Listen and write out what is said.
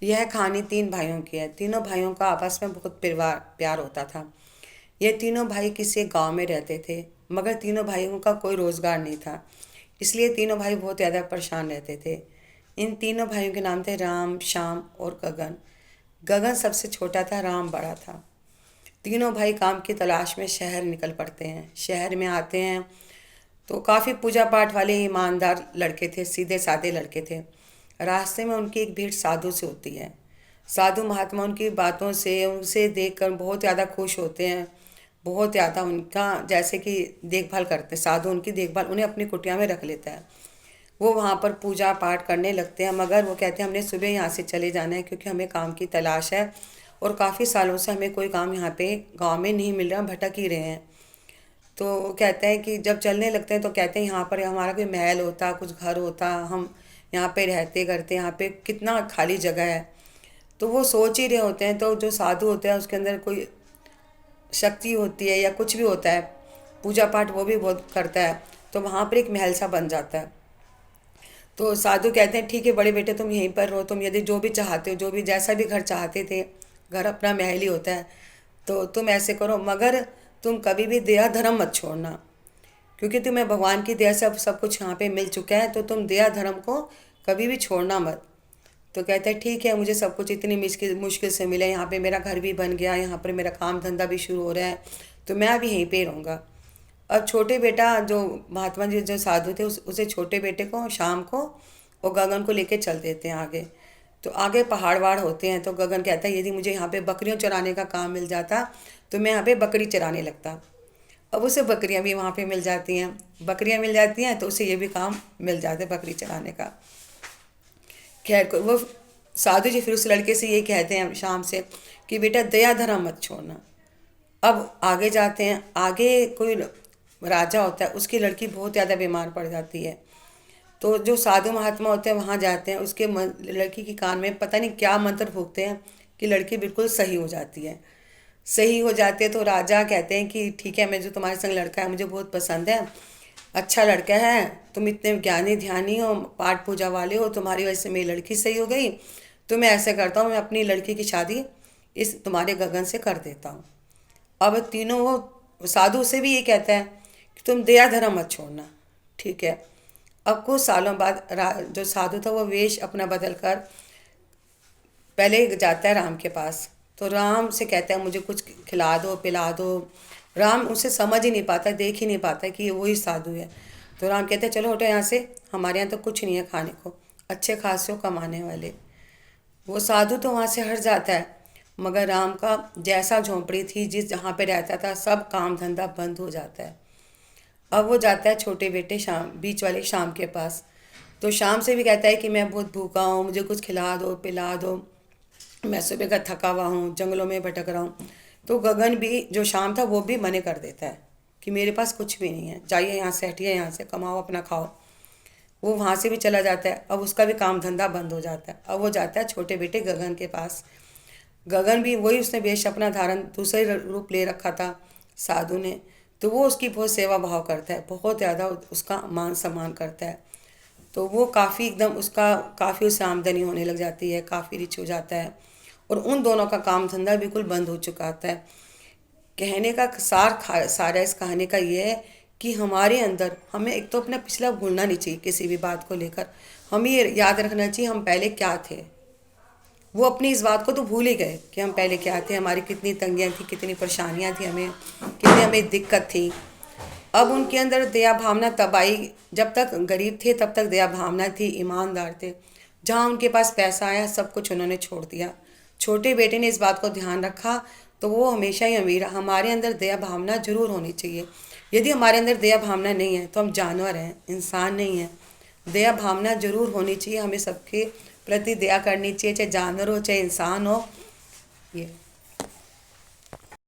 यह कहानी तीन भाइयों की है। तीनों भाइयों का आपस में बहुत प्यार होता था। ये तीनों भाई किसी एक गांव में रहते थे, मगर तीनों भाइयों का कोई रोज़गार नहीं था, इसलिए तीनों भाई बहुत ज़्यादा परेशान रहते थे। इन तीनों भाइयों के नाम थे राम, श्याम और गगन। गगन सबसे छोटा था, राम बड़ा था। तीनों भाई काम की तलाश में शहर निकल पड़ते हैं। शहर में आते हैं तो काफ़ी पूजा पाठ वाले ईमानदार लड़के थे, सीधे साधे लड़के थे। रास्ते में उनकी एक भेंट साधु से होती है। साधु महात्मा उनकी बातों से, उनसे देखकर बहुत ज़्यादा खुश होते हैं। बहुत ज़्यादा उनका जैसे कि देखभाल करते हैं। साधु उनकी देखभाल, उन्हें अपनी कुटिया में रख लेता है। वो वहाँ पर पूजा पाठ करने लगते हैं, मगर वो कहते हैं हमने सुबह यहाँ से चले जाना है क्योंकि हमें काम की तलाश है और काफ़ी सालों से हमें कोई काम यहाँ पे गांव में नहीं मिल रहा, भटक ही रहे हैं। तो वो कहते हैं कि जब चलने लगते हैं तो कहते हैं यहाँ पर हमारा कोई महल होता, कुछ घर होता, हम यहाँ पे रहते करते, यहाँ पे कितना खाली जगह है। तो वो सोच ही रहे होते हैं, तो जो साधु होता है उसके अंदर कोई शक्ति होती है या कुछ भी होता है, पूजा पाठ वो भी बहुत करता है, तो वहाँ पर एक महल सा बन जाता है। तो साधु कहते हैं ठीक है बड़े बेटे, तुम यहीं पर रहो, तुम यदि जो भी चाहते हो, जो भी जैसा भी घर चाहते थे, घर अपना महल ही होता है, तो तुम ऐसे करो, मगर तुम कभी भी दया धर्म मत छोड़ना, क्योंकि तुम्हें भगवान की दया से अब सब कुछ यहाँ पे मिल चुका है, तो तुम दया धर्म को कभी भी छोड़ना मत। तो कहते हैं ठीक है, मुझे सब कुछ इतनी मुश्किल मुश्किल से मिला, यहाँ पे मेरा घर भी बन गया, यहाँ पर मेरा काम धंधा भी शुरू हो रहा है, तो मैं अभी यहीं पे रहूँगा। अब छोटे बेटा जो महात्मा जी जो साधु थे उसे छोटे बेटे को, शाम को और गगन को लेके चल देते हैं आगे। तो आगे पहाड़ वहाड़ होते हैं, तो गगन कहता है यदि मुझे यहाँ पे बकरियों चराने का काम मिल जाता तो मैं यहाँ पे बकरी चराने लगता। अब उसे बकरियाँ भी वहाँ पे मिल जाती हैं, बकरियाँ मिल जाती हैं तो उसे ये भी काम मिल जाता है बकरी चराने का। खैर वो साधु जी फिर उस लड़के से ये कहते हैं शाम से कि बेटा दया धर्म मत छोड़ना। अब आगे जाते हैं, आगे कोई राजा होता है, उसकी लड़की बहुत ज़्यादा बीमार पड़ जाती है। तो जो साधु महात्मा होते हैं वहाँ जाते हैं, उसके लड़की के कान में पता नहीं क्या मंत्र फूकते हैं कि लड़की बिल्कुल सही हो जाती है। सही हो जाती है तो राजा कहते हैं कि ठीक है, मैं जो तुम्हारे संग लड़का है मुझे बहुत पसंद है, अच्छा लड़का है, तुम इतने ज्ञानी ध्यानी हो, पाठ पूजा वाले हो, तुम्हारी वजह से मेरी लड़की सही हो गई, तो मैं ऐसे करता हूँ, मैं अपनी लड़की की शादी इस तुम्हारे गगन से कर देता हूँ। अब तीनों वो साधु से भी ये कहता है कि तुम दया धर्म मत छोड़ना, ठीक है। अब कुछ सालों बाद जो साधु था वो वेश अपना बदल कर पहले जाता है राम के पास। तो राम से कहता है मुझे कुछ खिला दो पिला दो। राम उसे समझ ही नहीं पाता, देख ही नहीं पाता कि ये वही साधु है। तो राम कहते हैं चलो हटो यहाँ से, हमारे यहाँ तो कुछ नहीं है खाने को, अच्छे खासे हो कमाने वाले। वो साधु तो वहाँ से हट जाता है, मगर राम का जैसा झोंपड़ी थी जिस जहाँ पे रहता था सब काम धंधा बंद हो जाता है। अब वो जाता है छोटे बेटे शाम, बीच वाले शाम के पास। तो शाम से भी कहता है कि मैं बहुत भूखा हूँ, मुझे कुछ खिला दो पिला दो, मैं सुबह का थका हुआ हूँ, जंगलों में भटक रहा हूँ। तो गगन भी जो शाम था वो भी मने कर देता है कि मेरे पास कुछ भी नहीं है, जाइए यहाँ से, हटिए यहाँ से, कमाओ अपना खाओ। वो वहाँ से भी चला जाता है, अब उसका भी काम धंधा बंद हो जाता है। अब वो जाता है छोटे बेटे गगन के पास। गगन भी वही, उसने वेश अपना धारण दूसरे रूप ले रखा था साधु ने, तो वो उसकी बहुत सेवा भाव करता है, बहुत ज़्यादा उसका मान सम्मान करता है। तो वो काफ़ी एकदम उसका काफ़ी उससे आमदनी होने लग जाती है, काफ़ी रिच हो जाता है और उन दोनों का काम धंधा बिल्कुल बंद हो चुका होता है। कहने का सारा इस कहानी का ये है कि हमारे अंदर हमें एक तो अपना पिछला भूलना नहीं चाहिए, किसी भी बात को लेकर हमें ये याद रखना चाहिए हम पहले क्या थे। वो अपनी इस बात को तो भूल ही गए कि हम पहले क्या थे, हमारी कितनी तंगियाँ थी, कितनी परेशानियाँ थी, हमें कितनी हमें दिक्कत थी। अब उनके अंदर दया भावना तब आई, जब तक गरीब थे तब तक दया भावना थी, ईमानदार थे। जहाँ उनके पास पैसा आया सब कुछ उन्होंने छोड़ दिया। छोटे बेटे ने इस बात को ध्यान रखा तो वो हमेशा ही अमीर। हमारे अंदर दया भावना जरूर होनी चाहिए। यदि हमारे अंदर दया भावना नहीं है तो हम जानवर हैं, इंसान नहीं हैं। दया भावना जरूर होनी चाहिए, हमें सबके प्रति दया करनी चाहिए, चाहे जानवर हो चाहे इंसान हो। ये